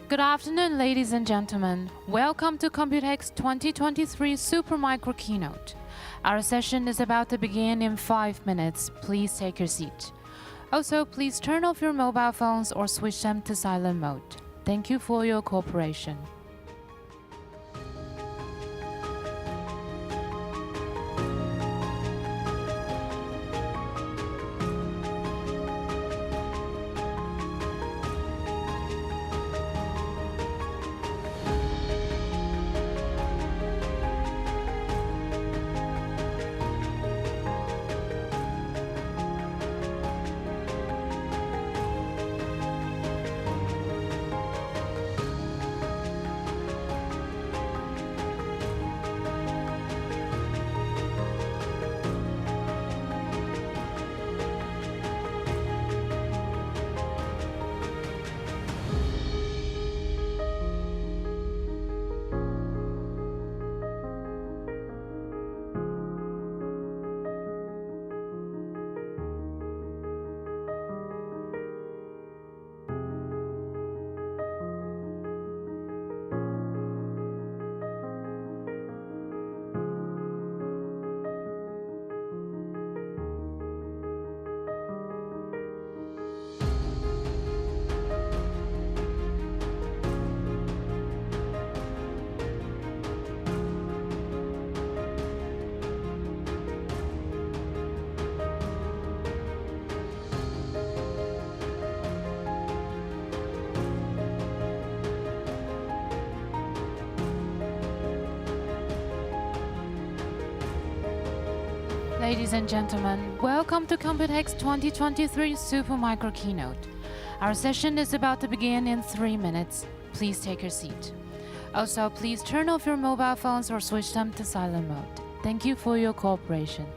Good afternoon, ladies and gentlemen. Welcome to COMPUTEX 2023 Supermicro Keynote. Our session is about to begin in 5 minutes. Please take your seat. Also, please turn off your mobile phones or switch them to silent mode. Thank you for your cooperation. Ladies and gentlemen, welcome to COMPUTEX 2023 Supermicro Keynote. Our session is about to begin in 3 minutes. Please take your seat. Also, please turn off your mobile phones or switch them to silent mode. Thank you for your cooperation.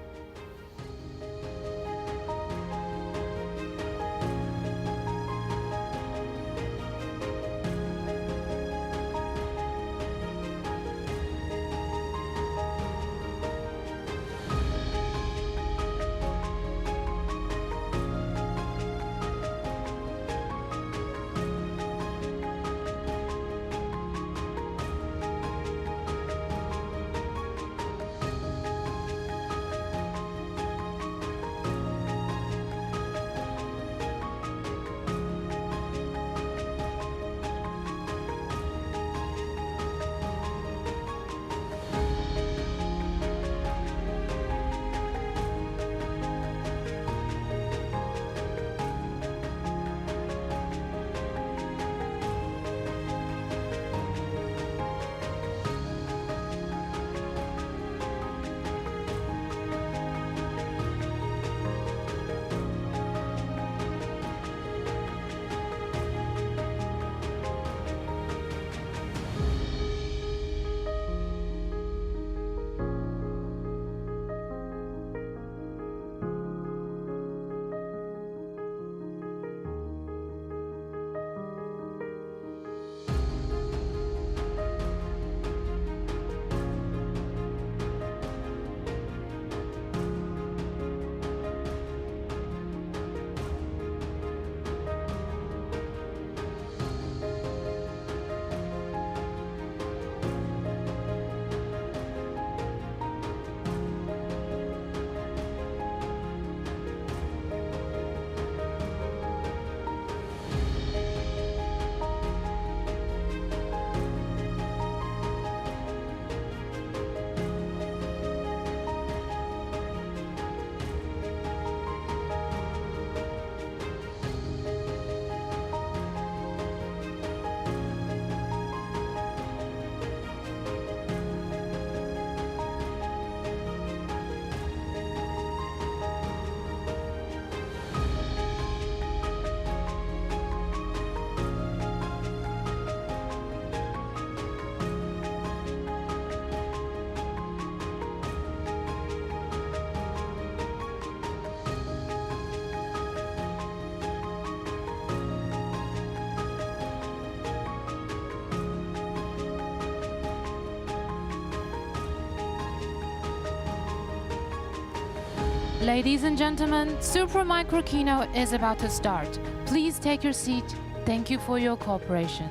Ladies and gentlemen, Supermicro Keynote is about to start. Please take your seat. Thank you for your cooperation.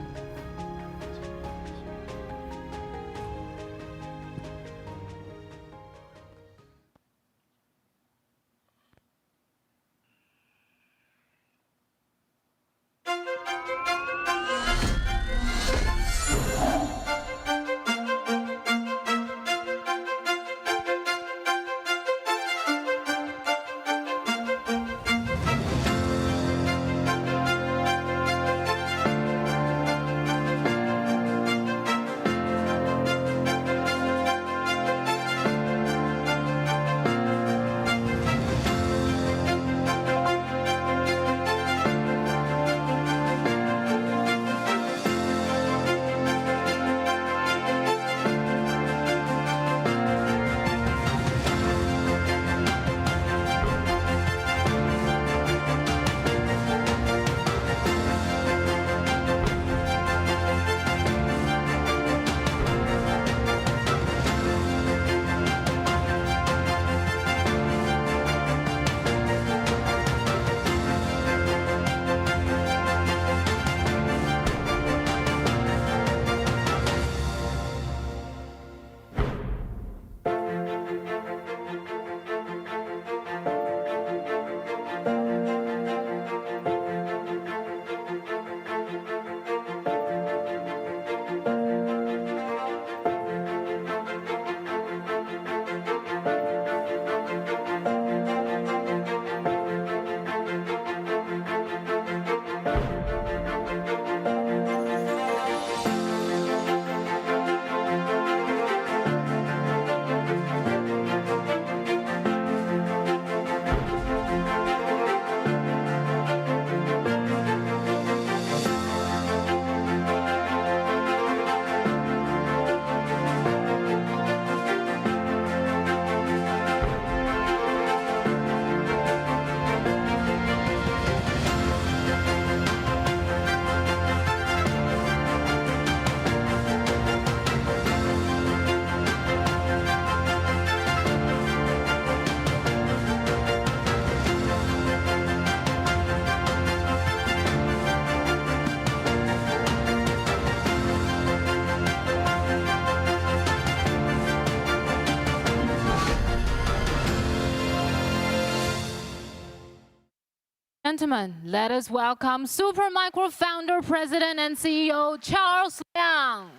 Gentlemen, let us welcome Supermicro founder, president, and CEO Charles Liang.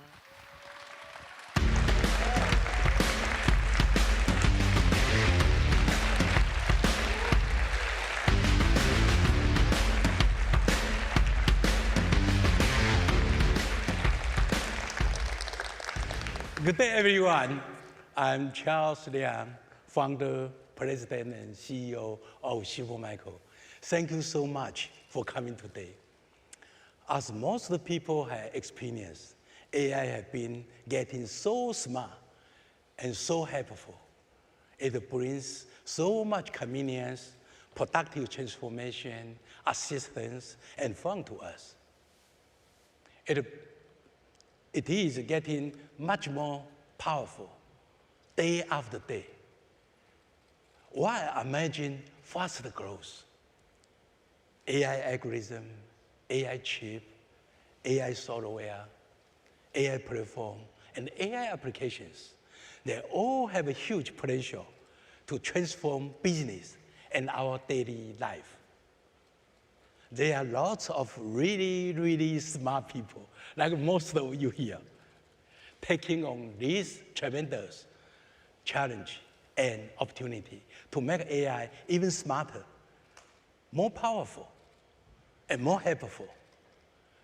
Good day, everyone. I'm Charles Liang, founder, president, and CEO of Supermicro. Thank you so much for coming today. As most of the people have experienced, AI has been getting so smart and so helpful. It brings so much convenience, productive transformation, assistance, and fun to us. It is getting much more powerful day after day. Why I imagine faster growth? AI algorithm, AI chip, AI software, AI platform, and AI applications, they all have a huge potential to transform business and our daily life. There are lots of really, really smart people, like most of you here, taking on this tremendous challenge and opportunity to make AI even smarter, more powerful, and more helpful.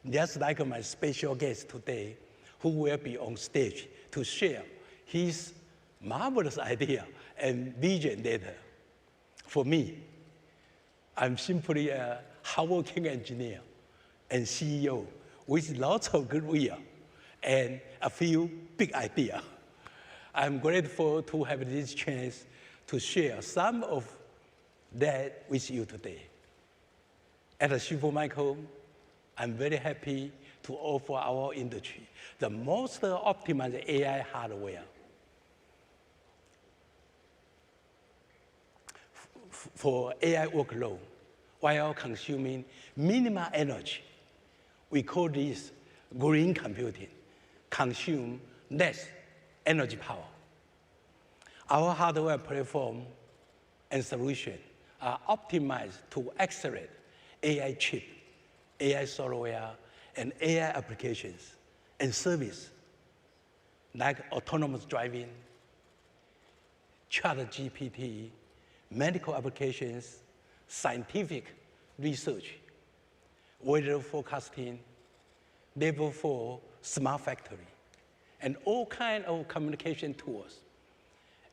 Just like my special guest today, who will be on stage to share his marvelous idea and vision later. For me, I'm simply a hardworking engineer and CEO with lots of goodwill and a few big ideas. I'm grateful to have this chance to share some of that with you today. At Supermicro, I'm very happy to offer our industry the most optimized AI hardware for AI workload while consuming minimal energy. We call this green computing, consume less energy power. Our hardware platform and solution are optimized to accelerate AI chip, AI software, and AI applications and service like autonomous driving, ChatGPT, medical applications, scientific research, weather forecasting, level 4 smart factory, and all kinds of communication tools,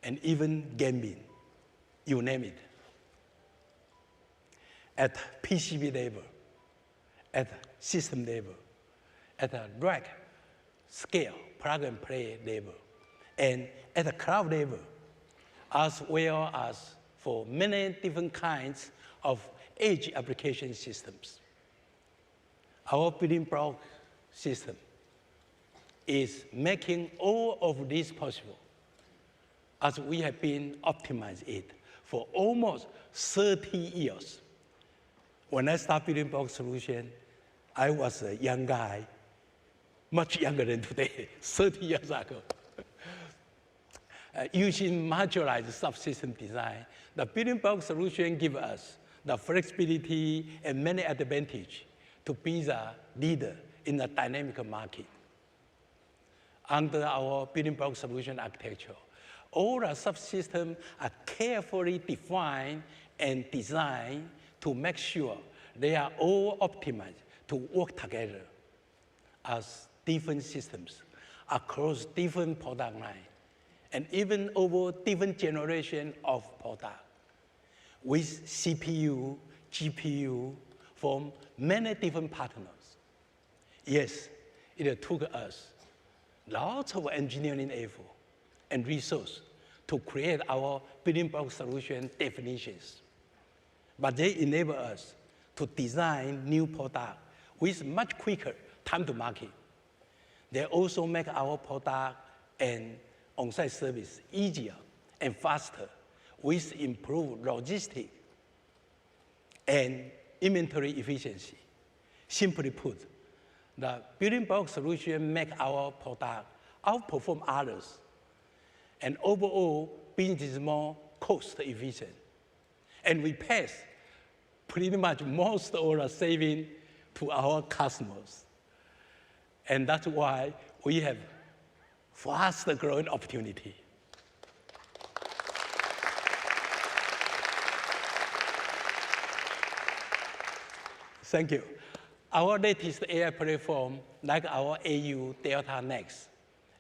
and even gaming, you name it. At PCB level, at system level, at a rack scale, plug and play level, and at a cloud level, as well as for many different kinds of edge application systems. Our building block system is making all of this possible, as we have been optimizing it for almost 30 years. When I started building block solution, I was a young guy, much younger than today, 30 years ago. Using modularized subsystem design, the building block solution gives us the flexibility and many advantages to be the leader in the dynamic market. Under our building block solution architecture, all the subsystems are carefully defined and designed to make sure they are all optimized to work together as different systems across different product lines and even over different generations of product with CPU, GPU from many different partners. Yes, it took us lots of engineering effort and resource to create our building block solution definitions. But they enable us to design new products with much quicker time to market. They also make our product and on-site service easier and faster with improved logistics and inventory efficiency. Simply put, the building block solution make our product outperform others, and overall business is more cost efficient. And we pass pretty much most of the saving to our customers. And that's why we have fast growing opportunity. Thank you. Our latest AI platform, like our AU Delta Next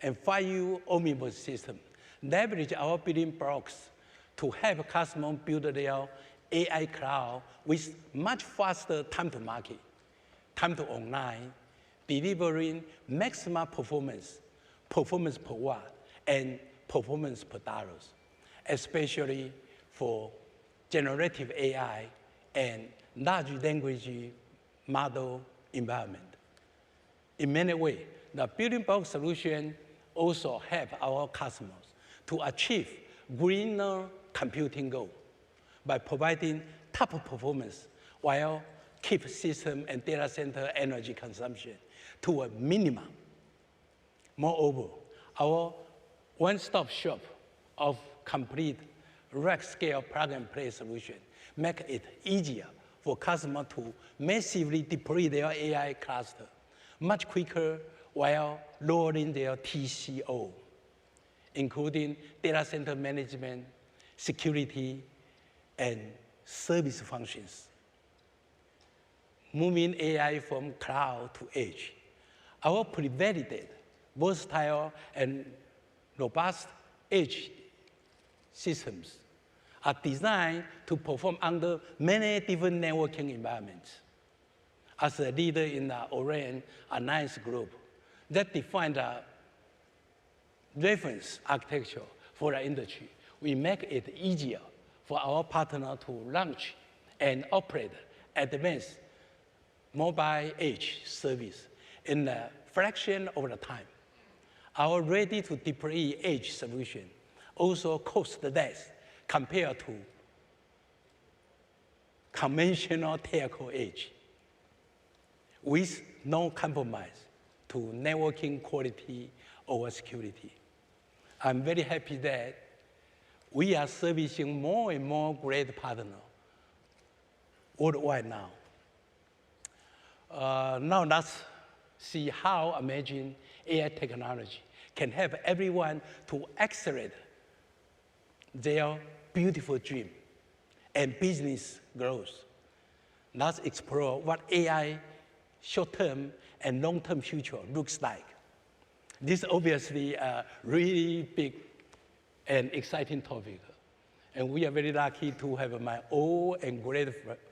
and 5U Omnibus system, leverage our building blocks to help customers build their AI cloud with much faster time to market, time to online, delivering maximum performance, performance per watt, and performance per dollars, especially for generative AI and large language model environment. In many ways, the building block solution also help our customers to achieve greener computing goal by providing top performance while keep system and data center energy consumption to a minimum. Moreover, our one-stop shop of complete rack-scale plug-and-play solution make it easier for customers to massively deploy their AI cluster much quicker while lowering their TCO, including data center management, security, and service functions. Moving AI from cloud to edge, our pre-validated, versatile, and robust edge systems are designed to perform under many different networking environments. As a leader in the Orion Alliance Group that defined the reference architecture for the industry, we make it easier for our partner to launch and operate advanced mobile edge service in a fraction of the time. Our ready-to-deploy edge solution also costs less compared to conventional telco edge, with no compromise to networking quality or security. I'm very happy that we are servicing more and more great partners worldwide now. Now let's see how amazing AI technology can help everyone to accelerate their beautiful dream and business growth. Let's explore what AI short-term and long-term future looks like. This is obviously a really big and exciting topic. And we are very lucky to have my old and great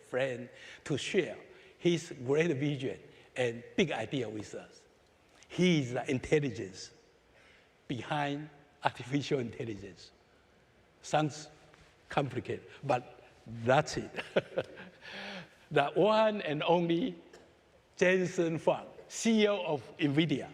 friend to share his great vision and big idea with us. He is the intelligence behind artificial intelligence. Sounds complicated, but that's it. The one and only Jensen Huang, CEO of NVIDIA.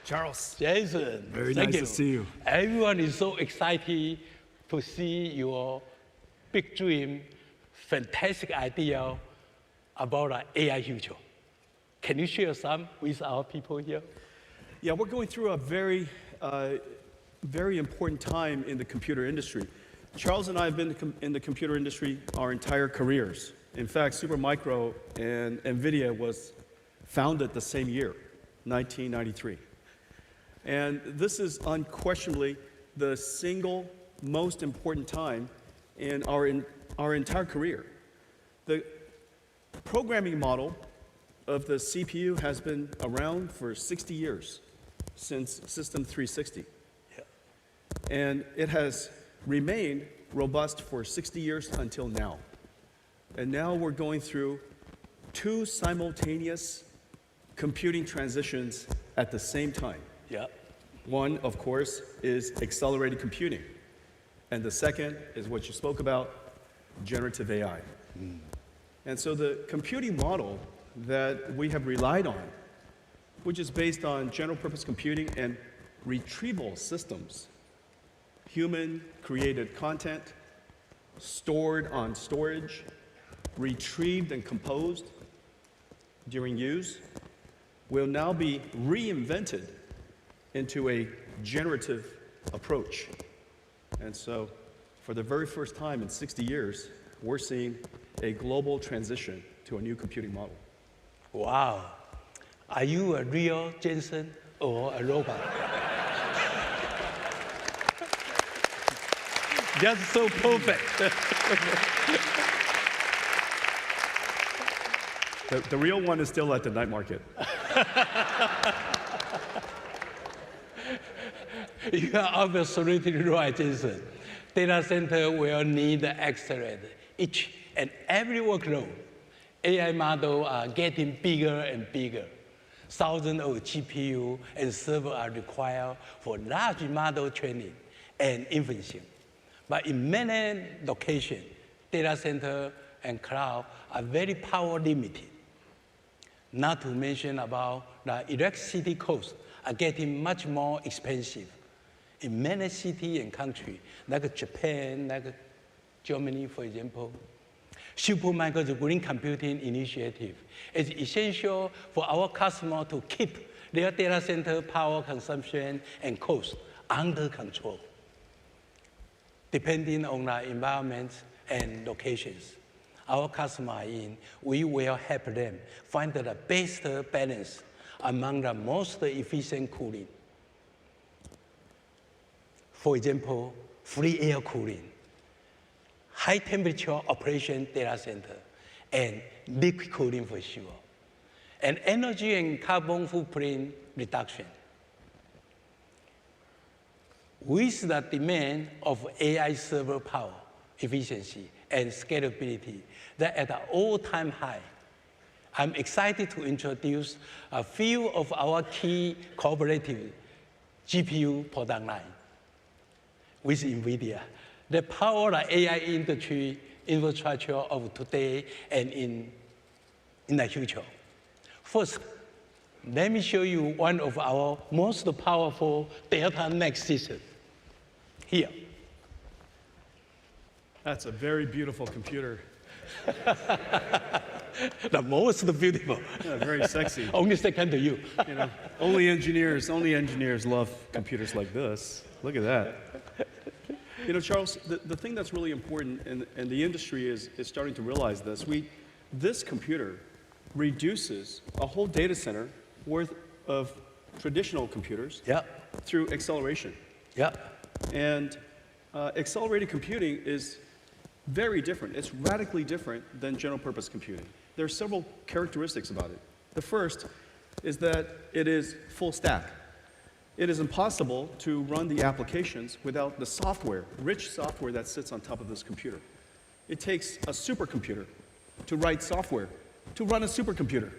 Charles. Jason, Very thank nice you. to see you. Everyone is so excited to see your big dream, fantastic idea about an AI future. Can you share some with our people here? Yeah, we're going through a very, very important time in the computer industry. Charles and I have been in the computer industry our entire careers. In fact, Supermicro and NVIDIA was founded the same year, 1993. And this is unquestionably the single most important time in our entire career. The programming model of the CPU has been around for 60 years, since System 360. Yeah. And it has remained robust for 60 years until now. And now we're going through two simultaneous computing transitions at the same time. Yeah. One, of course, is accelerated computing. And the second is what you spoke about, generative AI. And so the computing model that we have relied on, which is based on general purpose computing and retrieval systems, human-created content, stored on storage, retrieved and composed, during use will now be reinvented into a generative approach. And so, for the very first time in 60 years, we're seeing a global transition to a new computing model. Wow. Are you a real Jensen or a robot? Just so perfect. The real one is still at the night market. You are absolutely right, Jason. Data center will need to accelerate each and every workload. AI models are getting bigger and bigger. Thousands of GPU and servers are required for large model training and inferencing. But in many locations, data center and cloud are very power limited. Not to mention about the electricity costs are getting much more expensive. In many cities and countries, like Japan, like Germany, for example, Supermicro's green computing initiative is essential for our customers to keep their data center power consumption and cost under control, depending on the environment and locations our customers are in. We will help them find the best balance among the most efficient cooling. For example, free air cooling, high temperature operation data center, and liquid cooling for sure, and energy and carbon footprint reduction. With the demand of AI server power, efficiency, and scalability that at an all-time high, I'm excited to introduce a few of our key cooperative GPU product line with NVIDIA that power the AI industry infrastructure of today and in the future. First, let me show you one of our most powerful Delta Next systems. Here. That's a very beautiful computer. The most beautiful. Yeah, very sexy. Only second to you. You know, only engineers love computers like this. Look at that. You know, Charles, the thing that's really important, and the industry is starting to realize this computer reduces a whole data center worth of traditional computers through acceleration. And accelerated computing is very different. It's radically different than general purpose computing. There are several characteristics about it. The first is that it is full stack. It is impossible to run the applications without the software, rich software that sits on top of this computer. It takes a supercomputer to write software to run a supercomputer.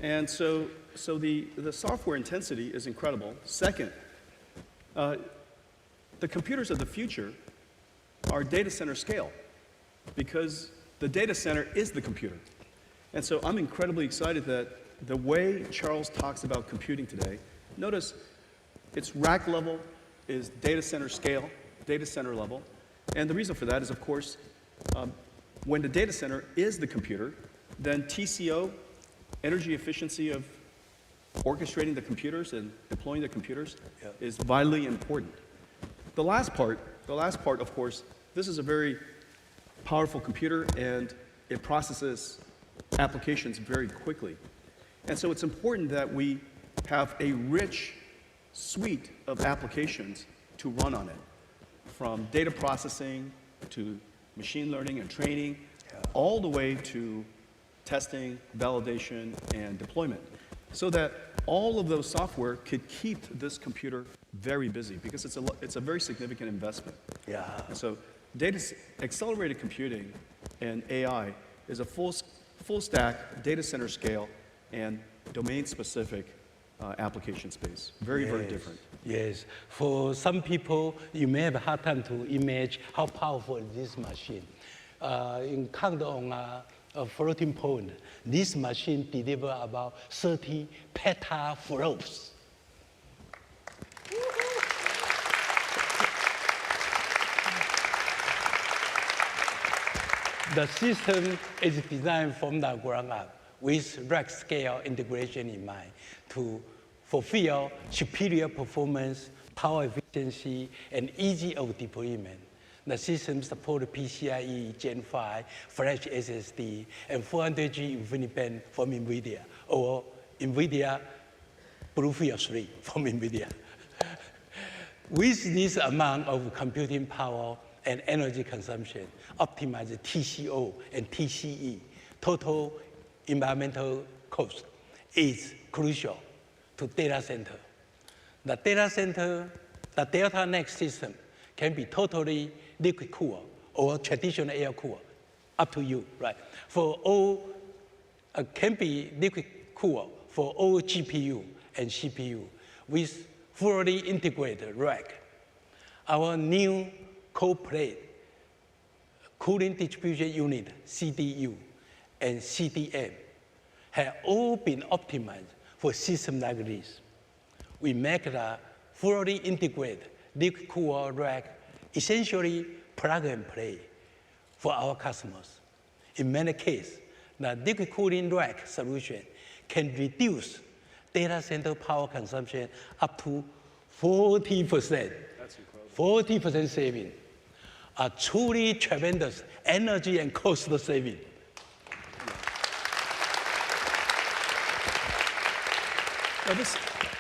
And so the software intensity is incredible. Second, the computers of the future are data center scale because the data center is the computer. And so I'm incredibly excited that the way Charles talks about computing today, notice it's rack level, is data center scale, data center level. And the reason for that is, of course, when the data center is the computer, then TCO, energy efficiency of orchestrating the computers and deploying the computers is vitally important. The last part, of course, this is a very powerful computer and it processes applications very quickly. And so it's important that we have a rich suite of applications to run on it, from data processing to machine learning and training, all the way to testing, validation, and deployment, so that all of those software could keep this computer very busy because it's a very significant investment. And so accelerated computing and AI is a full stack, data center scale, and domain-specific application space. Very different. Yes. For some people, you may have a hard time to imagine how powerful this machine. In count on a floating point, this machine delivers about 30 petaflops. The system is designed from the ground up with rack scale integration in mind to fulfill superior performance, power efficiency, and easy of deployment. The system supports PCIe Gen 5, flash SSD, and 400G InfiniBand from NVIDIA, or NVIDIA Bluefield 3 from NVIDIA. With this amount of computing power and energy consumption, optimize TCO and TCE, total environmental cost, is crucial to data center. The data center, the Delta Next system can be totally liquid cooled or traditional air cooled, up to you, right? For all, can be liquid cooled for all GPU and CPU with fully integrated rack. Our new cold plate cooling distribution unit, CDU, and CDM have all been optimized for systems like this. We make the fully integrated liquid cooled rack essentially plug and play for our customers. In many cases, the liquid cooling rack solution can reduce data center power consumption up to 40%. That's incredible. 40% saving. A truly tremendous energy and cost saving. Now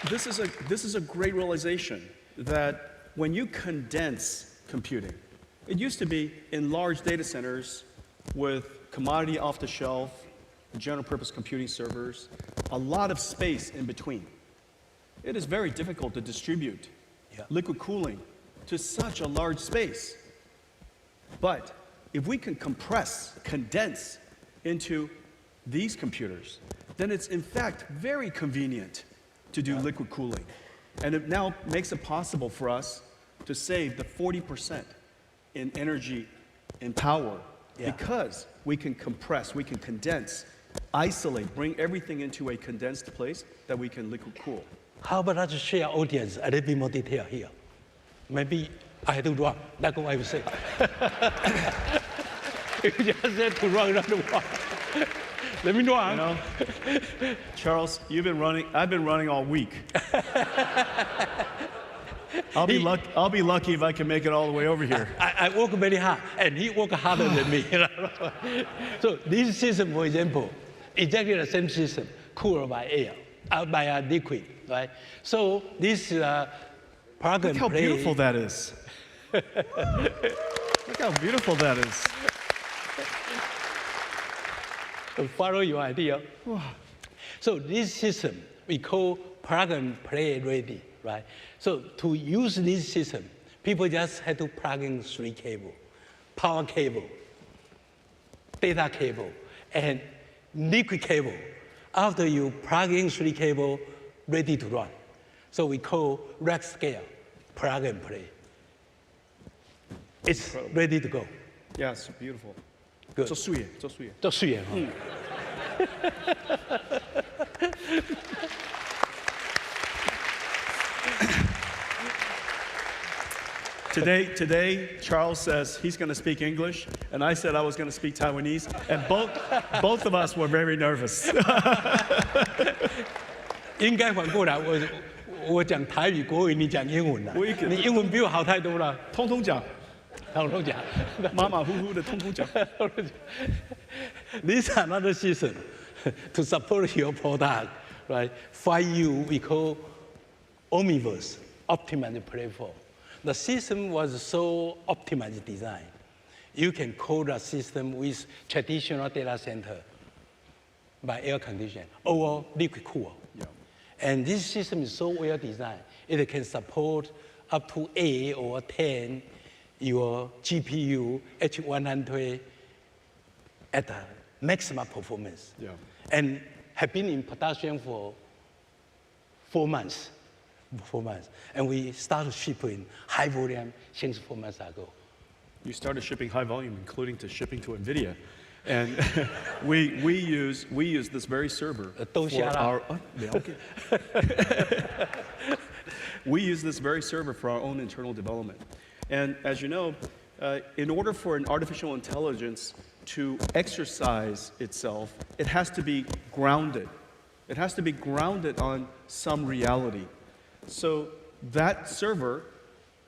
this is a great realization that when you condense computing, it used to be in large data centers with commodity off-the-shelf, general purpose computing servers, a lot of space in between. It is very difficult to distribute liquid cooling to such a large space. But if we can compress, condense into these computers, then it's in fact very convenient to do liquid cooling. And it now makes it possible for us to save the 40% in energy and power because we can compress, we can condense, isolate, bring everything into a condensed place that we can liquid cool. How about I just share audience a little bit more detail here? Maybe I do wrong, like what I would say. You just said to run, not to walk. Let me know. You know, Charles, you've been running, I've been running all week. I'll be lucky if I can make it all the way over here. I work very hard, and he works harder than me. So this system, for example, exactly the same system, cooled by air, by liquid, right? So this plug and play. Look how beautiful that is. Look how beautiful that is. Follow your idea. So this system we call plug and play ready, right? So to use this system, people just had to plug in 3 cables: power cable, data cable, and liquid cable. After you plug in 3 cables, ready to run. So we call rack scale plug and play. It's incredible. Ready to go. Yeah, it's beautiful. Good. 做水耶，做水耶。做水耶，Today, Charles says he's going to speak English, and I said I was going to speak Taiwanese, and both of us were very nervous. 应该反过来，我讲台语，国语你讲英文啦。你英文比我好太多了。通通讲，通通讲，马马虎虎的通通讲。This is another system to support your product, right? 5U we call Omniverse, optimized platform. The system was so optimized design. You can code a system with traditional data center by air condition or liquid cool. Yeah. And this system is so well designed, it can support up to 8 or 10 your GPU H100 at the maximum performance. Yeah. And have been in production for 4 months. 4 months. And we started shipping high volume since 4 months ago. You started shipping high volume, including to shipping to NVIDIA. And we use this very server for our we use this very server for our own internal development. And as you know, in order for an artificial intelligence to exercise itself, it has to be grounded. It has to be grounded on some reality. So that server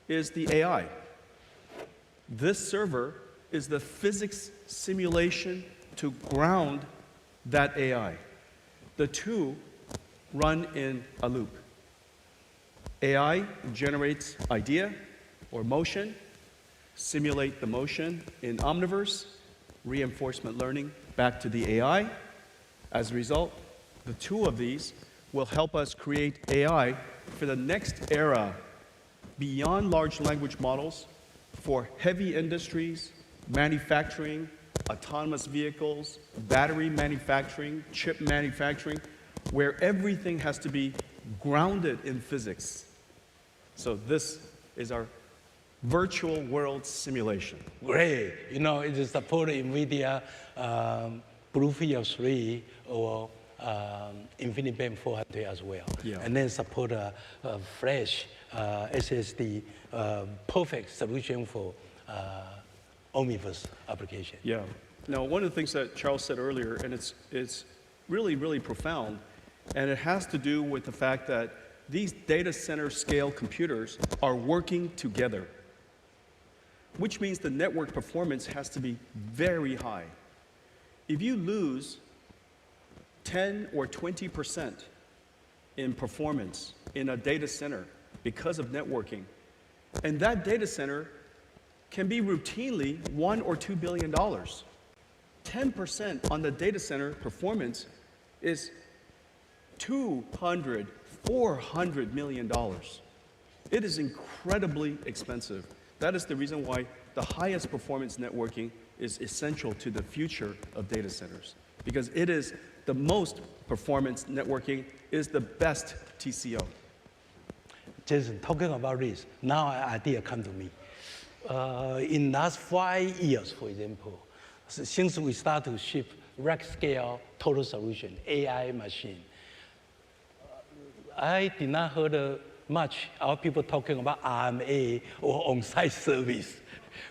is the AI. This server is the physics simulation to ground that AI. The two run in a loop. AI generates idea or motion, simulate the motion in Omniverse, reinforcement learning back to the AI. As a result, the two of these will help us create AI for the next era beyond large language models for heavy industries, manufacturing, autonomous vehicles, battery manufacturing, chip manufacturing, where everything has to be grounded in physics. So this is our virtual world simulation. Great. You know, it is support NVIDIA BlueField 3 or InfiniBand 400 as well. Yeah. And then support Flash SSD, perfect solution for Omniverse application. Yeah. Now, one of the things that Charles said earlier, and it's really, really profound, and it has to do with the fact that these data center scale computers are working together, which means the network performance has to be very high. If you lose 10 or 20% in performance in a data center because of networking, and that data center can be routinely $1 or $2 billion. 10% on the data center performance is $200, $400 million. It is incredibly expensive. That is the reason why the highest performance networking is essential to the future of data centers, because it is the most performance networking is the best TCO. Jason, talking about this, now an idea come to me. In last 5 years, for example, since we start to ship rack scale total solution, AI machine, I did not heard much our people talking about RMA or on-site service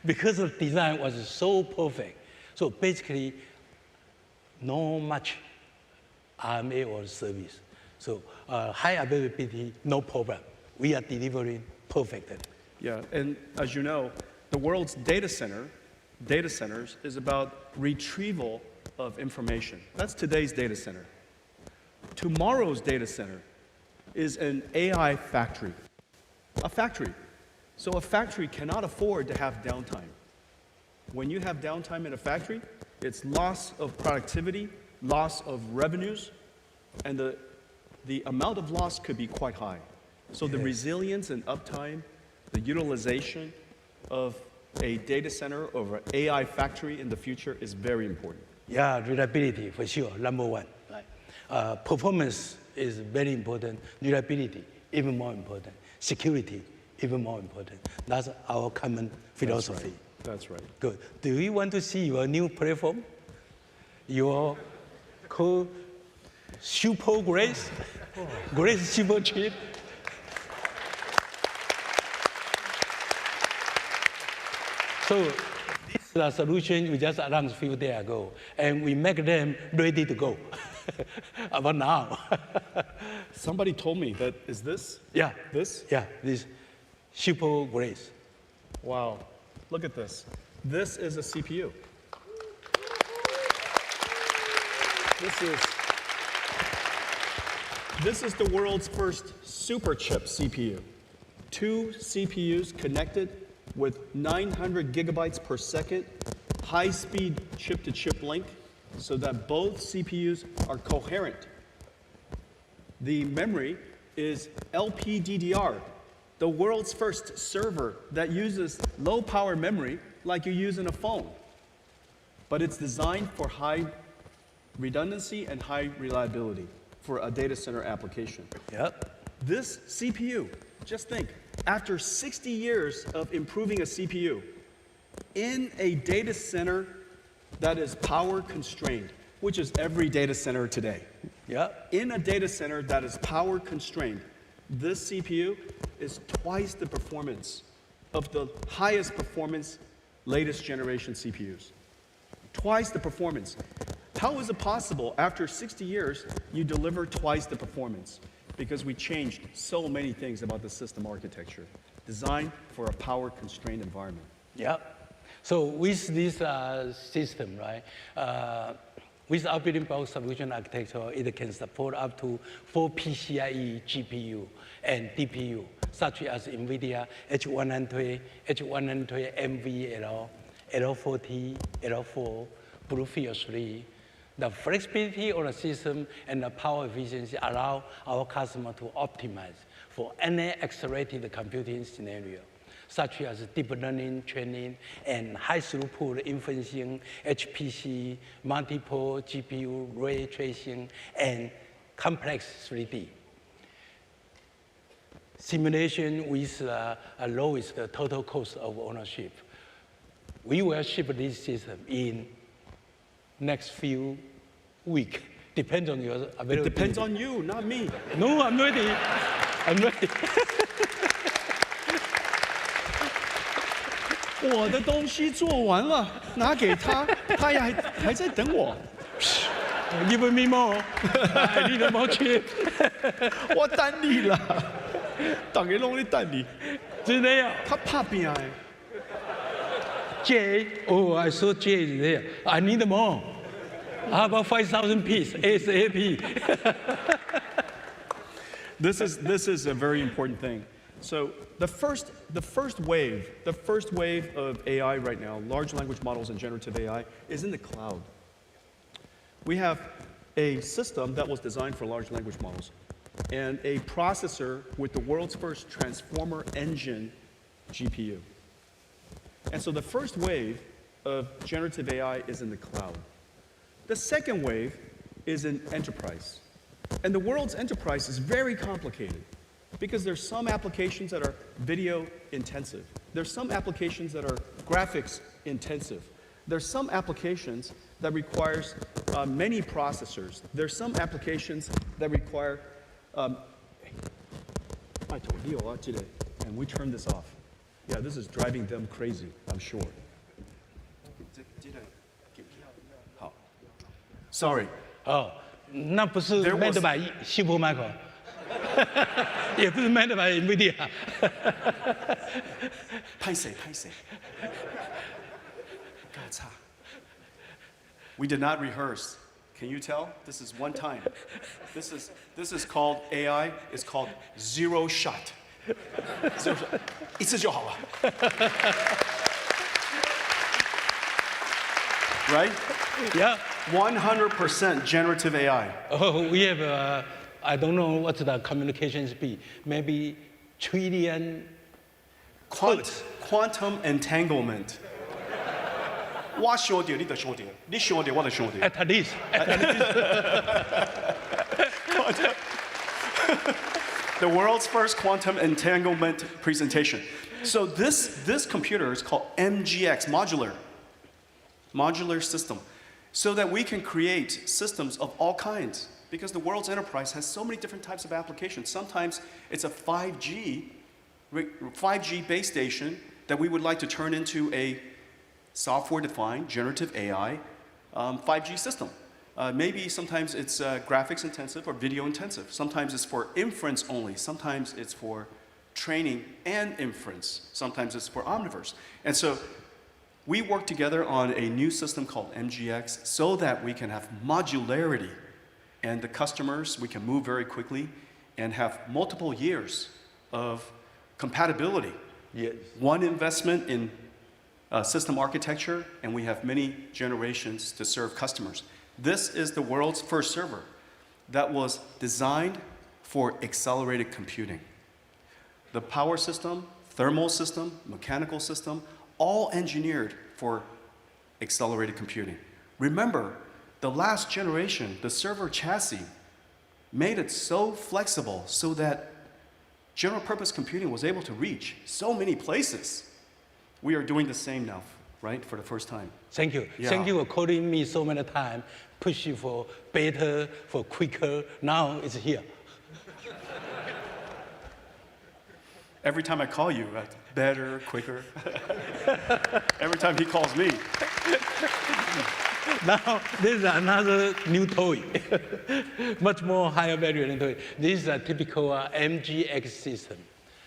because the design was so perfect. So basically, no much RMA or service. So high availability, no problem. We are delivering perfectly. Yeah, and as you know, the world's data centers is about retrieval of information. That's today's data center. Tomorrow's data center is an AI factory. A factory. So a factory cannot afford to have downtime. When you have downtime in a factory, it's loss of productivity, loss of revenues, and the amount of loss could be quite high. So the resilience and uptime, the utilization of a data center or an AI factory in the future is very important. Yeah, reliability for sure, number one. Right? Performance is very important. Reliability, even more important. Security, even more important. That's our common philosophy. That's right. Good. Do you want to see your new platform? Your called Super Grace? Grace Super Chip? So this is a solution we just announced a few days ago, and we make them ready to go. About now. Somebody told me that, is this? Yeah. This? Yeah, this Super Grace. Wow. Look at this. This is a CPU. This is the world's first super chip CPU. 2 CPUs connected with 900 gigabytes per second, high-speed chip-to-chip link, so that both CPUs are coherent. The memory is LPDDR, the world's first server that uses low-power memory like you use in a phone. But it's designed for high redundancy and high reliability for a data center application. Yep. This CPU, just think, after 60 years of improving a CPU, in a data center that is power constrained, which is every data center today. Yep. In a data center that is power constrained, this CPU is twice the performance of the highest performance latest generation CPUs. Twice the performance. How is it possible after 60 years you deliver twice the performance? Because we changed so many things about the system architecture, designed for a power-constrained environment. Yeah. So with this system, right, with our building block solution architecture, it can support up to 4 PCIe GPU and DPU, such as NVIDIA H100, MVL, L40, L4, BlueField 3. The flexibility of the system and the power efficiency allow our customer to optimize for any accelerated computing scenario, such as deep learning training and high throughput inferencing, HPC, multiple GPU ray tracing, and complex 3D. Simulation with lowest total cost of ownership. We will ship this system in next few weeks. Depends on your availability. It depends on you, not me. No, I'm ready. I'm ready. 我的东西做完了，拿给他，他也还在等我。Give me more. I need more chip. 我等你了，大家拢在等你。真的呀？他怕变哎。J. Oh, I saw J is there. I need more. How about 5,000 pieces ASAP? This is a very important thing. So the first wave of AI right now, large language models and generative AI, is in the cloud. We have a system that was designed for large language models and a processor with the world's first transformer engine GPU. And so the first wave of generative AI is in the cloud. The second wave is in enterprise. And the world's enterprise is very complicated because there's some applications that are video intensive. There's some applications that are graphics intensive. There's some applications that requires many processors. There's some applications that require, and we turn this off. Yeah, this is driving them crazy, I'm sure. Sorry. 哦，那不是 made by Supermicro， 也不是 made by NVIDIA。拍谁？We did not rehearse. Can you tell? This is one time. This is called AI. It's called zero shot. 一次就好了。Right? Yeah. 100% generative AI. Oh, we have, I don't know what the communication speed, maybe trillion. Quantum entanglement. 我想到你就想到，你想到我就想到。At least. The world's first quantum entanglement presentation. So this computer is called MGX, modular system, so that we can create systems of all kinds. Because the world's enterprise has so many different types of applications. Sometimes it's a 5G base station that we would like to turn into a software-defined generative AI 5G system. Maybe sometimes it's graphics intensive or video intensive. Sometimes it's for inference only. Sometimes it's for training and inference. Sometimes it's for omniverse. And so we work together on a new system called MGX so that we can have modularity. And the customers, we can move very quickly and have multiple years of compatibility. Yes. One investment in system architecture, and we have many generations to serve customers. This is the world's first server that was designed for accelerated computing. The power system, thermal system, mechanical system, all engineered for accelerated computing. Remember, the last generation, the server chassis, made it so flexible so that general purpose computing was able to reach so many places. We are doing the same now, right, for the first time. Thank you. Yeah. Thank you for calling me so many times, pushing for better, for quicker. Now it's here. Every time I call you, better, quicker. Every time he calls me. Now, this is another new toy, much more higher value than toy. This is a typical MGX system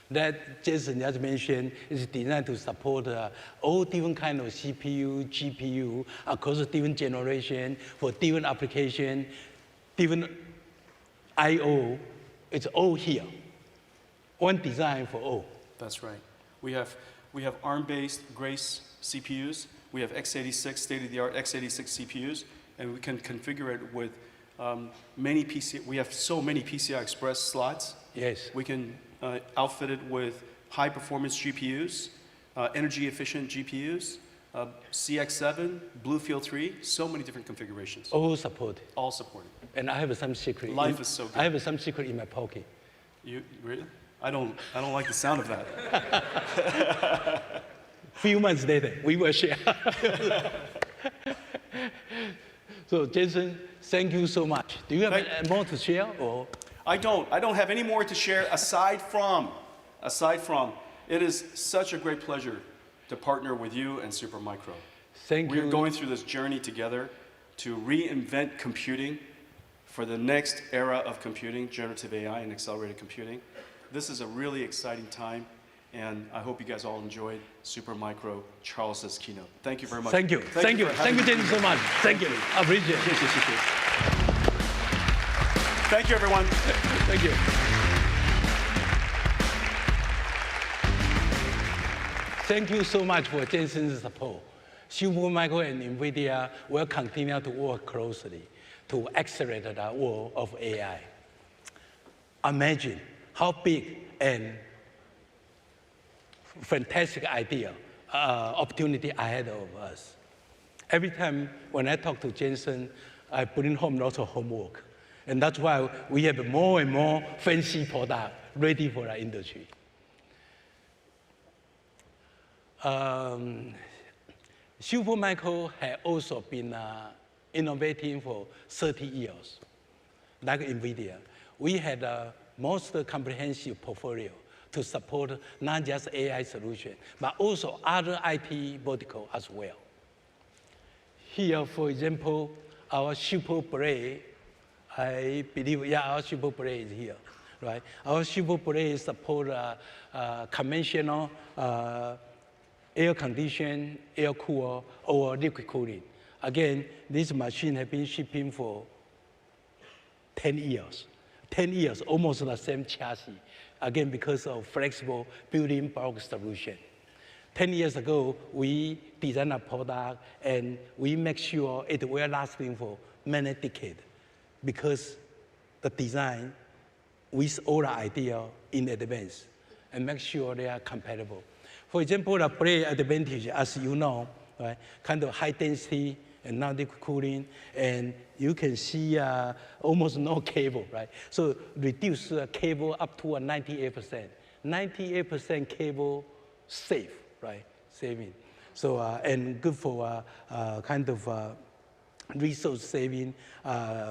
that Jason just mentioned is designed to support all different kind of CPU, GPU across different generation for different application, different I/O. It's all here. One design for all. That's right. We have ARM-based Grace CPUs. We have x86, state-of-the-art x86 CPUs, and we can configure it with we have so many PCI Express slots. Yes. We can outfit it with high-performance GPUs, energy-efficient GPUs, CX7, Bluefield 3, so many different configurations. All supported. All supported. And I have some secret. Life is so good. I have some secret in my pocket. You really? I don't like the sound of that. Few months later, we will share. So, Jason, thank you so much. Do you have more to share, or? I don't have any more to share aside from, it is such a great pleasure to partner with you and Supermicro. Thank you. We're going through this journey together to reinvent computing for the next era of computing, generative AI and accelerated computing. This is a really exciting time, and I hope you guys all enjoyed Supermicro Charles's keynote. Thank you very much. Thank you. Thank you, Jason, so much. Thank you. I appreciate it. Thank you, everyone. Thank you. Thank you so much for Jason's support. Supermicro and NVIDIA will continue to work closely to accelerate the world of AI. Imagine how big and fantastic idea, opportunity ahead of us. Every time when I talk to Jason, I bring home lots of homework. And that's why we have more and more fancy product ready for the industry. Supermicro has also been innovating for 30 years, like NVIDIA. We had a most comprehensive portfolio to support not just AI solution, but also other IT vertical as well. Here, for example, our Super Braid, I believe, yeah, our Super Braid is here, right? Our Super Braid support conventional air condition, air cooler, or liquid cooling. Again, this machine has been shipping for 10 years. 10 years, almost the same chassis. Again, because of flexible building block solution. 10 years ago, we designed a product and we make sure it will lasting for many decades because the design with all the idea in advance and make sure they are compatible. For example, the Braid advantage, as you know, right, kind of high density and non-liquid cooling, and you can see almost no cable, right? So reduce cable up to 98%. 98% cable safe, right? Saving. So, and good for kind of resource saving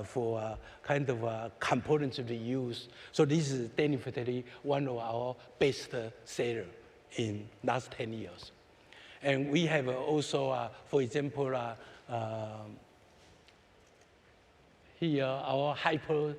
for kind of components reuse. So this is definitely one of our best sellers in last 10 years. And we have also, for example, here our Hyper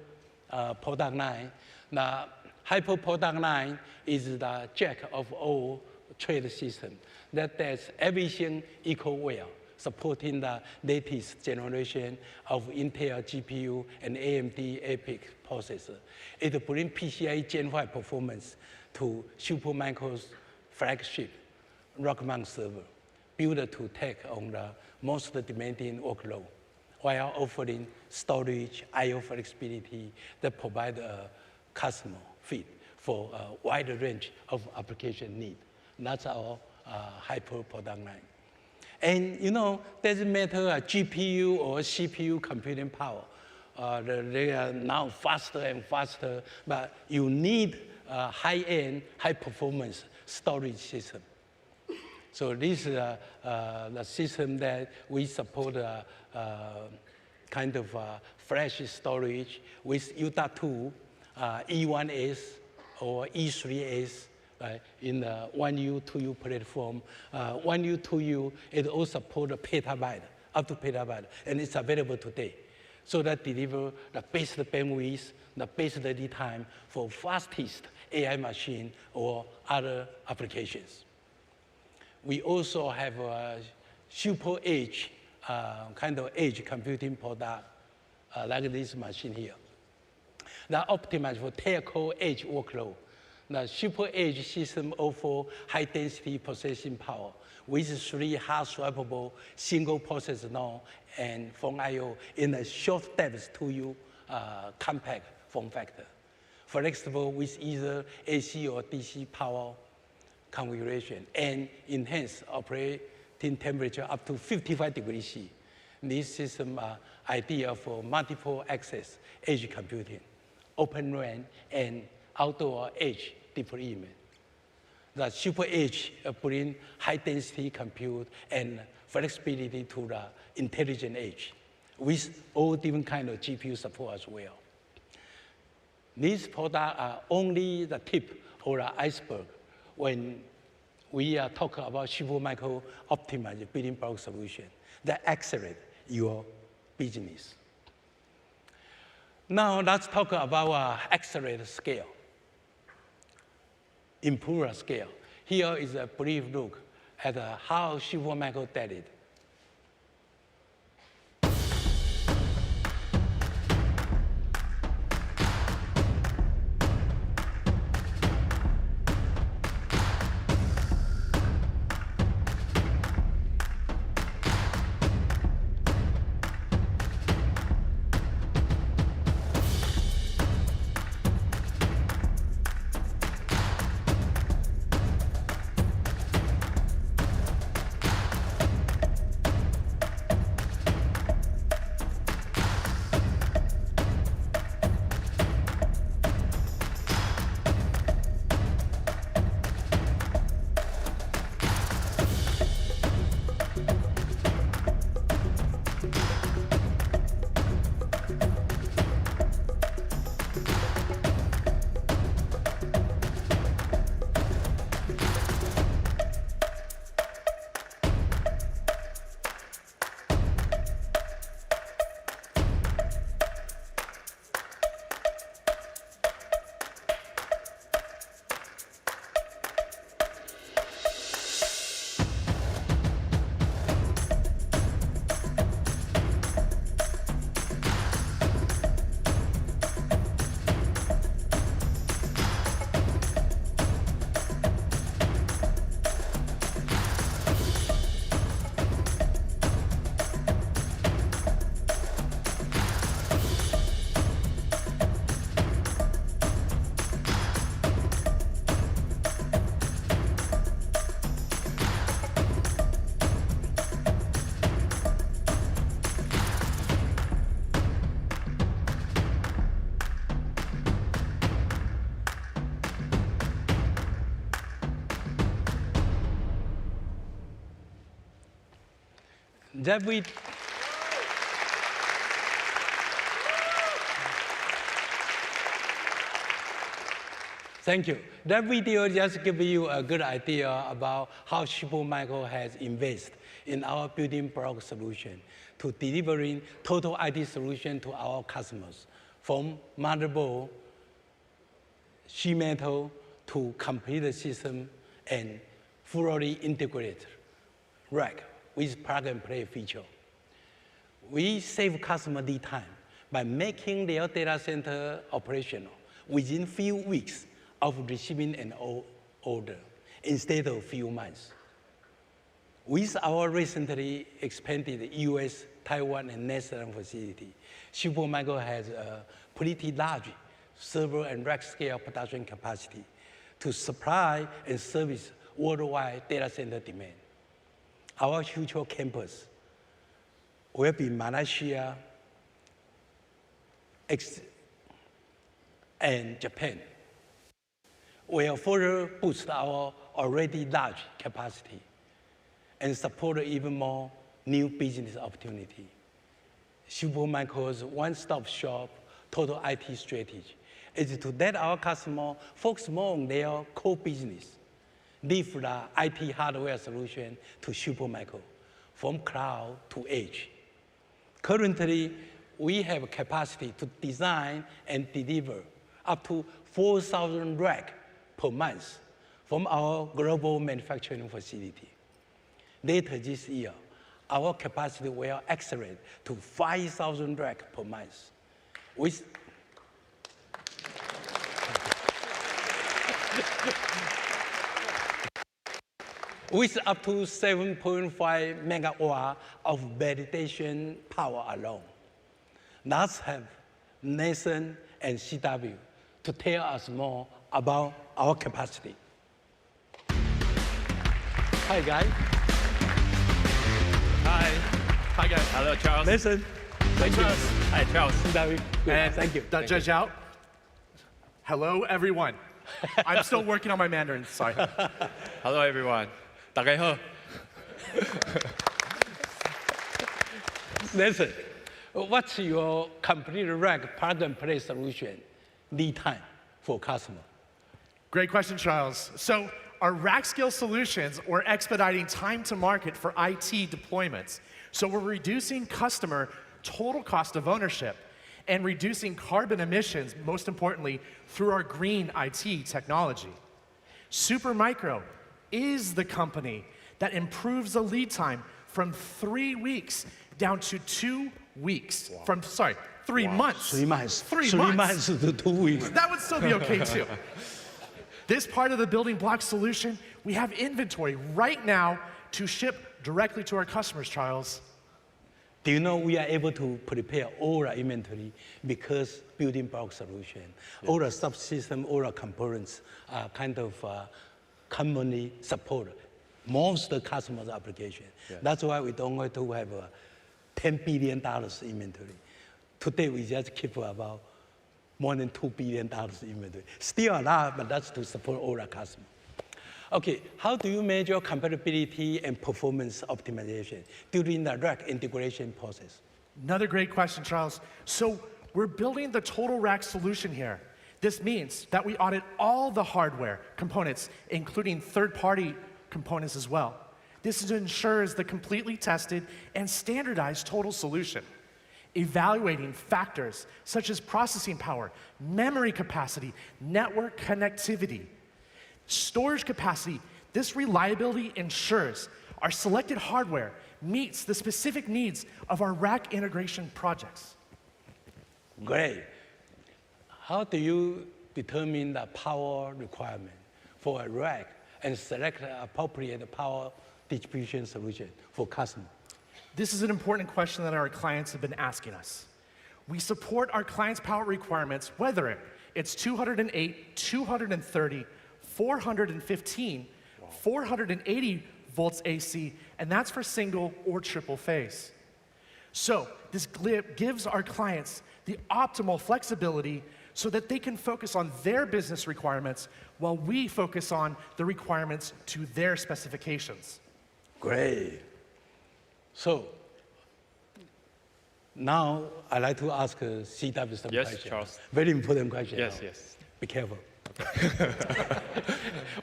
product line. The Hyper product line is the jack of all trade system. That does everything equal well, supporting the latest generation of Intel GPU and AMD EPYC processor. It brings PCIe Gen 5 performance to Supermicro's flagship Rockmount server, built to take on the most demanding workload, while offering storage, I/O flexibility that provide a customer fit for a wide range of application needs. That's our Hyper product line. And you know, doesn't matter GPU or CPU computing power. They are now faster and faster, but you need a high-end, high-performance storage system. So this is the system that we support kind of flash storage with U.2, E1S or E3S in the 1U, 2U platform. 1U, 2U, it also supports a petabyte up to petabyte, and it's available today. So that deliver the best bandwidth, the best lead time for fastest AI machine or other applications. We also have a super edge, kind of edge computing product, like this machine here. That optimized for telco edge workload. The super edge system offers high density processing power with 3 hard swappable single process node and phone I/O in a short depth 2U compact form factor. Flexible with either AC or DC power configuration and enhanced operating temperature up to 55 degrees C. This system are ideal for multiple access edge computing, open RAN, and outdoor edge deployment. The super edge brings high density compute and flexibility to the intelligent edge with all different kinds of GPU support as well. These products are only the tip or the iceberg when we are talking about Supermicro optimized building block solution that accelerate your business. Now let's talk about accelerated scale, improved scale. Here is a brief look at how Supermicro did it. That we Thank you. That video just gives you a good idea about how Supermicro has invested in our building block solution to delivering total IT solution to our customers, from motherboard, sheet metal, to complete system and fully integrated rack with plug-and-play feature. We save customer lead time by making their data center operational within few weeks of receiving an order instead of few months. With our recently expanded US, Taiwan, and Netherlands facility, Supermicro has a pretty large server and rack scale production capacity to supply and service worldwide data center demand. Our future campus will be Malaysia and Japan, will further boost our already large capacity and support even more new business opportunity. Supermicro's one-stop shop total IT strategy is to let our customer focus more on their core business, leave the IT hardware solution to Supermicro from cloud to edge. Currently, we have capacity to design and deliver up to 4,000 racks per month from our global manufacturing facility. Later this year, our capacity will accelerate to 5,000 racks per month. With up to 7.5 megawatt of validation power alone. Let's have Nathan and CW to tell us more about our capacity. Hi, guys. Hi. Hi, guys. Hello, Charles. Nathan. Hi, Charles. Hi, Charles. CW. And Thank you. Dr. Zhao. Hello, everyone. I'm still working on my Mandarin. Sorry. Hello, everyone. 大家好. Nathan, what's your complete rack plug-and-play solution lead time for customer? Great question, Charles. So our rack scale solutions, we're expediting time to market for IT deployments. So we're reducing customer total cost of ownership and reducing carbon emissions, most importantly, through our green IT technology. Supermicro is the company that improves the lead time from 3 weeks down to 2 weeks. Wow. From, sorry, 3 months. 3 months. 3 3 months. months to 2 weeks. That would still be okay too. This part of the building block solution, we have inventory right now to ship directly to our customers, Charles. Do you know we are able to prepare all our inventory because building block solution, all the subsystem, all the components are kind of commonly supported. Most customers' application. That's why we don't want to have $10 billion inventory. Today we just keep about more than $2 billion inventory. Still a lot, but that's to support all our customers. Okay, how do you measure compatibility and performance optimization during the rack integration process? Another great question, Charles. So we're building the total rack solution here. This means that we audit all the hardware components, including third-party components as well. This ensures the completely tested and standardized total solution. Evaluating factors such as processing power, memory capacity, network connectivity, storage capacity. This reliability ensures our selected hardware meets the specific needs of our rack integration projects. Great. How do you determine the power requirement for a rack and select the appropriate power distribution solution for customers? This is an important question that our clients have been asking us. We support our clients' power requirements, whether it's 208, 230, 415, 480 volts AC, and that's for single or triple phase. So this gives our clients the optimal flexibility so that they can focus on their business requirements while we focus on the requirements to their specifications. Great. So now I'd like to ask CW some Yes, questions. Charles. Very important question. Yes, now. yes. Be careful.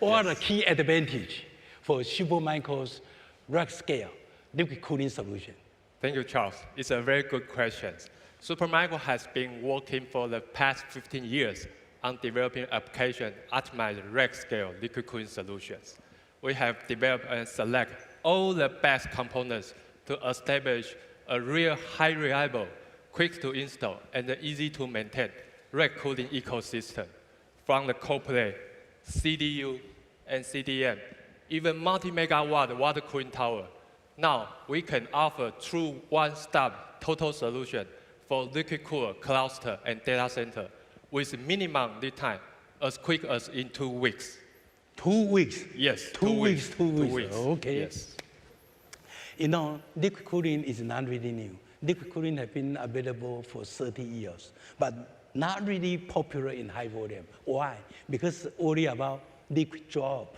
What are the key advantage for Supermicro's rack scale liquid cooling solution? Thank you, Charles. It's a very good question. Supermicro has been working for the past 15 years on developing application optimized rack scale liquid cooling solutions. We have developed and select all the best components to establish a real high reliable, quick to install, and easy to maintain rack cooling ecosystem. From the core plate, CDU, and CDM, even multi-megawatt water cooling tower. Now, we can offer true one-stop total solution for liquid cooler, cluster, and data center with minimum lead time as quick as in 2 weeks. 2 weeks? Yes, 2 weeks, 2 weeks. 2 weeks. Okay. Yes. You know, liquid cooling is not really new. Liquid cooling has been available for 30 years, but not really popular in high volume. Why? Because only about liquid drop,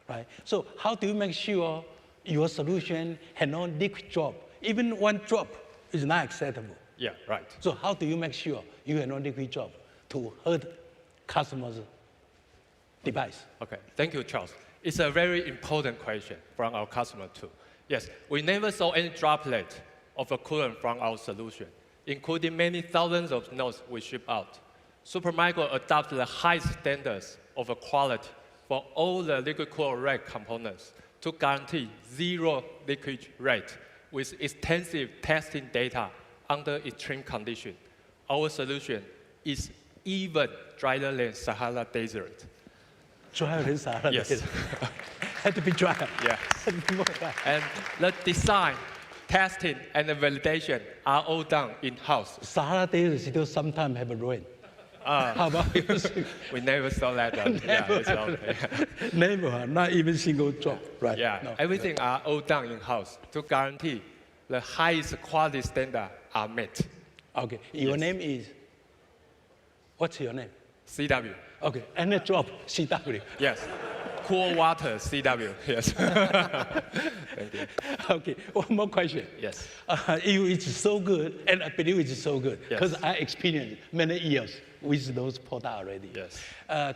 right? So how do you make sure your solution has no liquid drop? Even one drop is not acceptable. Yeah, right. So how do you make sure you have no liquid drop to hurt customers' device? Okay, thank you, Charles. It's a very important question from our customer too. Yes, we never saw any droplet of a coolant from our solution, including many thousands of nodes we ship out. Supermicro adopts the highest standards of quality for all the liquid-cooled rack components to guarantee zero leakage rate with extensive testing data under extreme conditions. Our solution is even drier than Sahara Desert. Drier than Sahara Yes. Desert. Had to be dry. Yes. Had to be more dry. And the design, testing, and the validation are all done in-house. Sahara Desert still sometimes have a rain. How about you? We never saw that one. Yeah, it's okay. Never, not even single drop, right? Yeah, No. everything are all done in-house to guarantee the highest quality standard are met. Okay, your Yes. name is, what's your name? CW. Okay, and the drop, CW. Yes. Cool water, CW. Yes. Thank you. Okay, one more question. Yes. It's so good, and I believe it's so good, Yes. because I experienced many years with those products already. Yes.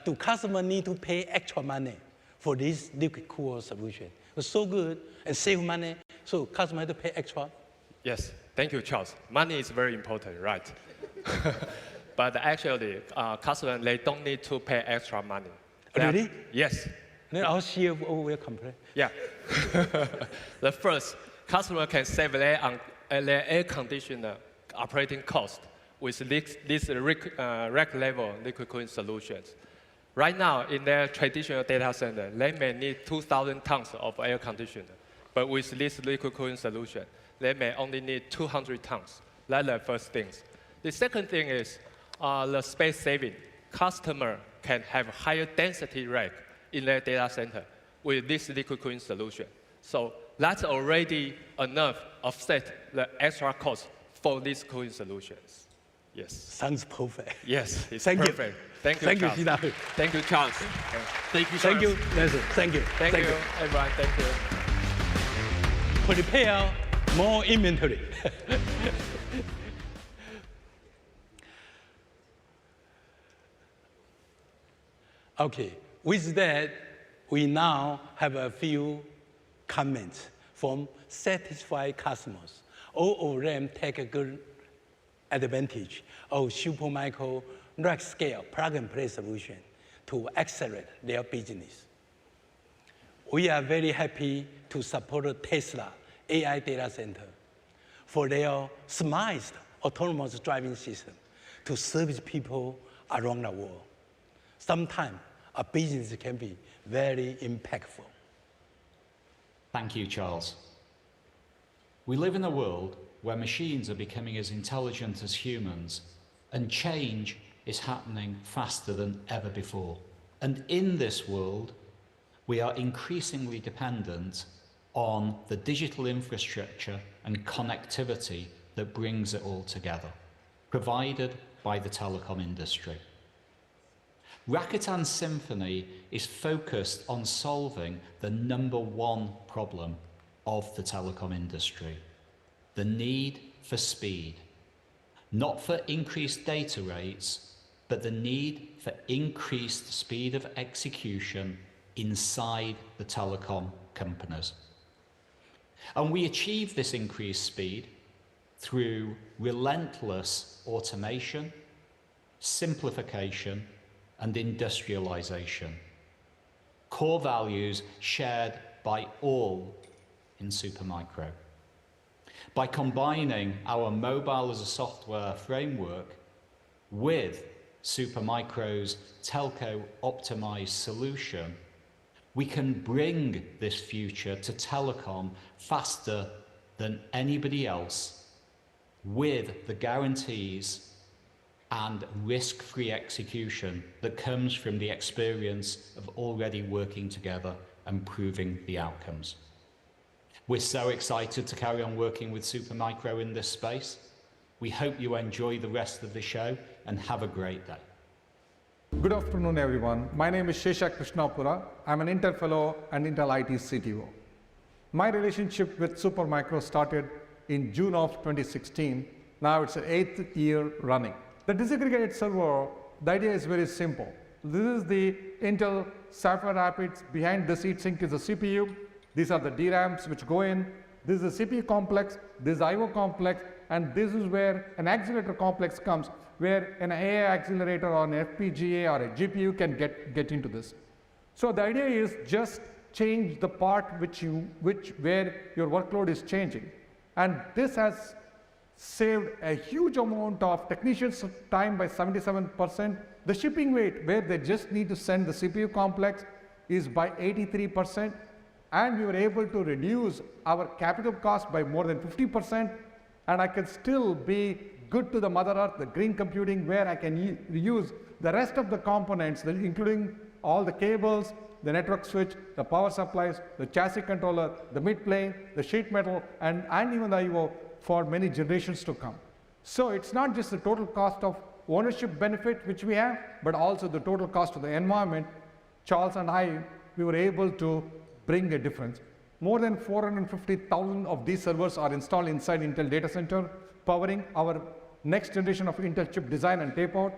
Do customers need to pay extra money for this liquid cool solution? It's so good and save money, so customers have to pay extra? Yes. Thank you, Charles. Money is very important, right? But actually, customers, they don't need to pay extra money. Really? Yes. Then our CFO will complain. Yeah. The first, customer can save their air conditioner operating cost with this rack level liquid cooling solutions. Right now, in their traditional data center, they may need 2,000 tons of air conditioner. But with this liquid cooling solution, they may only need 200 tons. That's the first thing. The second thing is the space saving. Customer can have higher density rack in their data center with this liquid cooling solution. So that's already enough offset the extra cost for these cooling solutions. Yes. Sounds perfect. Yes, it's Thank you. perfect. Thank you, Thank you, Charles. CW. Thank you, Charles. Thank you, Thank you, Charles. Nelson. Thank you. Thank you, everyone. Thank you. Prepare more inventory. Okay, with that, we now have a few comments from satisfied customers. All of them take a good advantage of Supermicro rack scale plug-and-play solution to accelerate their business. We are very happy to support Tesla AI data center for their smart autonomous driving system to service people around the world. Sometimes a business can be very impactful. Thank you, Charles. We live in a world where machines are becoming as intelligent as humans, and change is happening faster than ever before. And in this world, we are increasingly dependent on the digital infrastructure and connectivity that brings it all together, provided by the telecom industry. Rakuten Symphony is focused on solving the #1 problem of the telecom industry, the need for speed. Not for increased data rates, but the need for increased speed of execution inside the telecom companies. And we achieve this increased speed through relentless automation, simplification, and industrialization. Core values shared by all in Supermicro. By combining our mobile as a software framework with Supermicro's telco optimized solution, we can bring this future to telecom faster than anybody else, with the guarantees and risk-free execution that comes from the experience of already working together and proving the outcomes. We're so excited to carry on working with Supermicro in this space. We hope you enjoy the rest of the show and have a great day. Good afternoon, everyone. My name is Sheshak Krishnapura. I'm an Intel Fellow and Intel IT CTO. My relationship with Supermicro started in June of 2016. Now it's the 8th year running. The disaggregated server, the idea is very simple. This is the Intel Sapphire Rapids. Behind this heatsink is a CPU. These are the DRAMs which go in, This is a CPU complex, this is IO complex, and this is where an accelerator complex comes, where an AI accelerator or an FPGA or a GPU can get into this. So the idea is just change the part where your workload is changing. And this has saved a huge amount of technicians' time by 77%. The shipping weight, where they just need to send the CPU complex, is by 83%. And we were able to reduce our capital cost by more than 50%. And I can still be good to the Mother Earth, the green computing, where I can use the rest of the components, including all the cables, the network switch, the power supplies, the chassis controller, the mid-plane, the sheet metal, and even the IO for many generations to come. So it's not just the total cost of ownership benefit which we have, but also the total cost of the environment. Charles and I, we were able to bring a difference. More than 450,000 of these servers are installed inside Intel data center, powering our next generation of Intel chip design and tape out.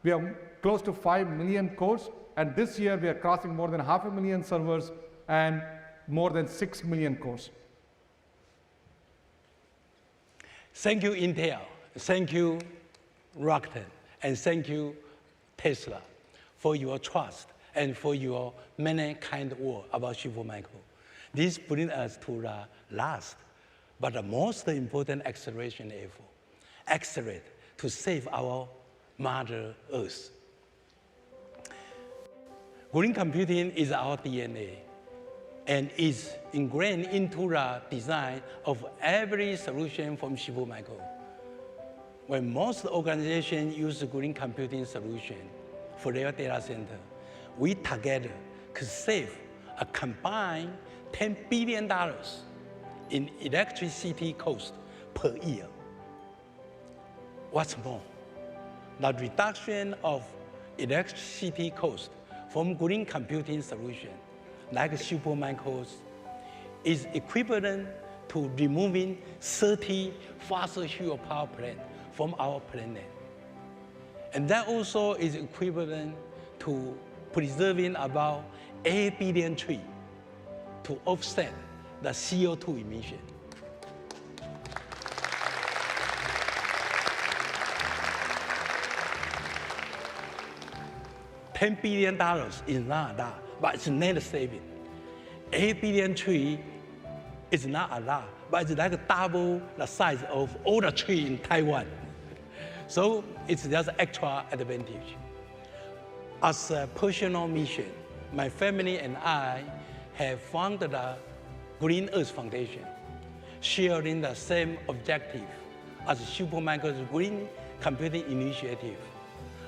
We have close to 5 million cores, and this year we are crossing more than 500,000 servers and more than 6 million cores. Thank you, Intel. Thank you, Rakuten. And thank you, Tesla, for your trust and for your many kind words about Supermicro. This brings us to the last, but the most important acceleration effort. Accelerate to save our Mother Earth. Green computing is our DNA and is ingrained into the design of every solution from Supermicro. When most organizations use green computing solution for their data center, we together could save a combined $10 billion in electricity cost per year. What's more, the reduction of electricity cost from green computing solution, like Supermicro's, is equivalent to removing 30 fossil fuel power plants from our planet. And that also is equivalent to preserving about 8 billion trees to offset the CO2 emission. $10 billion is not a lot, but it's net saving. 8 billion trees is not a lot, but it's like double the size of all the trees in Taiwan. So it's just extra advantage. As a personal mission, my family and I have founded the Green Earth Foundation, sharing the same objective as Supermicro's Green Computing Initiative,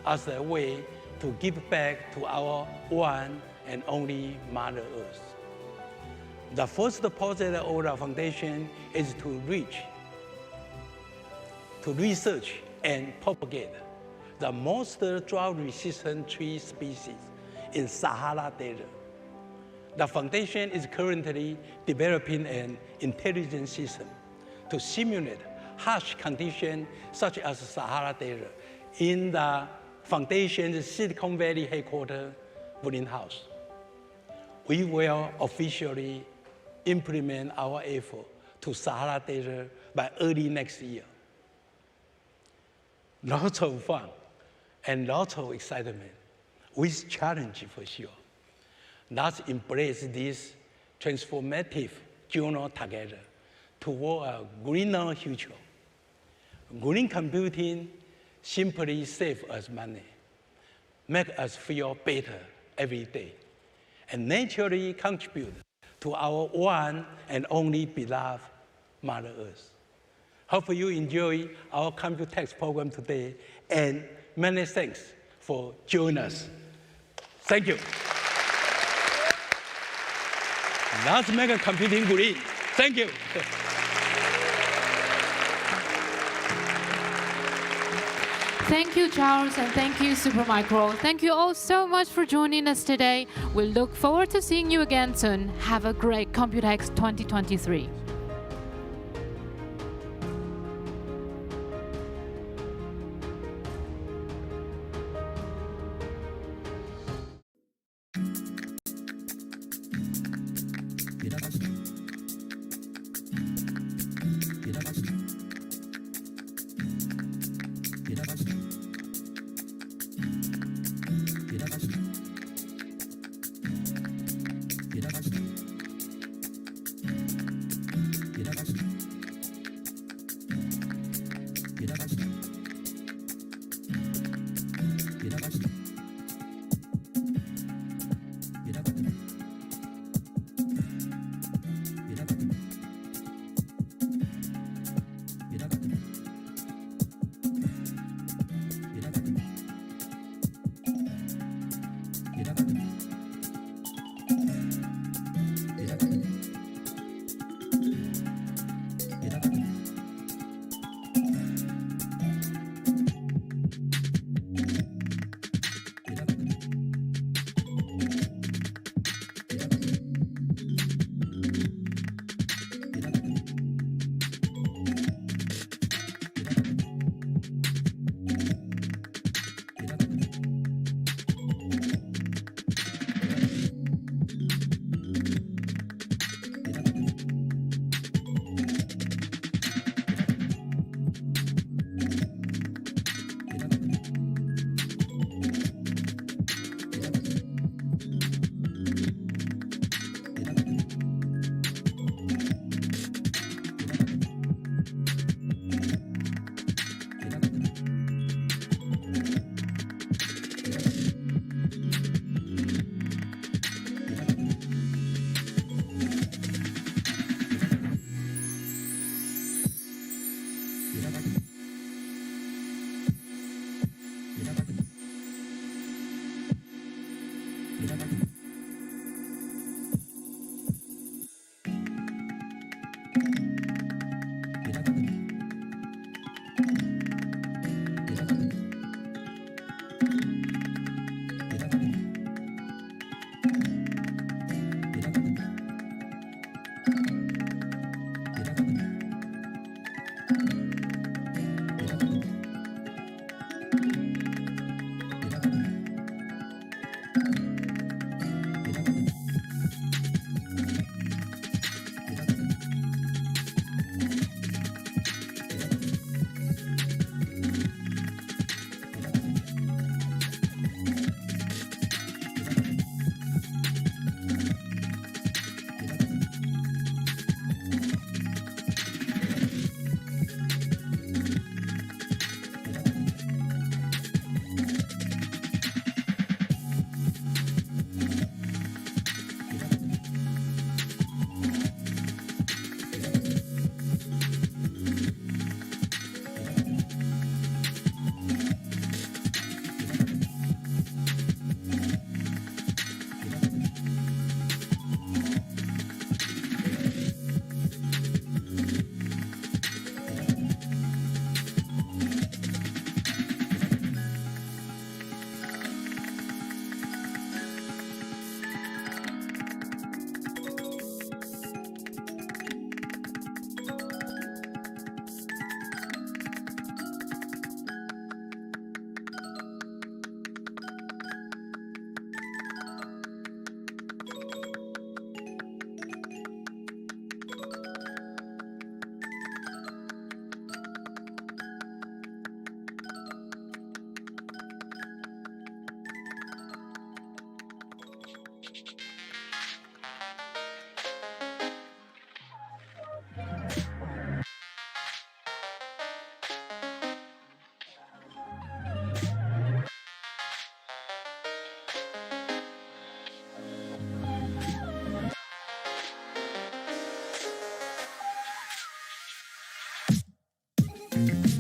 as a way to give back to our one and only Mother Earth. The first project of the foundation is to research and propagate the most drought-resistant tree species in Sahara Desert. The foundation is currently developing an intelligent system to simulate harsh conditions such as Sahara Desert in the foundation's Silicon Valley headquarters greenhouse. We will officially implement our effort to Sahara Desert by early next year. Lots of fun and lots of excitement with challenge for sure. Let's embrace this transformative journey together toward a greener future. Green computing simply saves us money, makes us feel better every day, and naturally contribute to our one and only beloved Mother Earth. Hope you enjoy our COMPUTEX program today, and many thanks for joining us. Thank you. Let's make computing green. Thank you. Thank you, Charles, and thank you, Supermicro. Thank you all so much for joining us today. We look forward to seeing you again soon. Have a great COMPUTEX 2023. Thank you.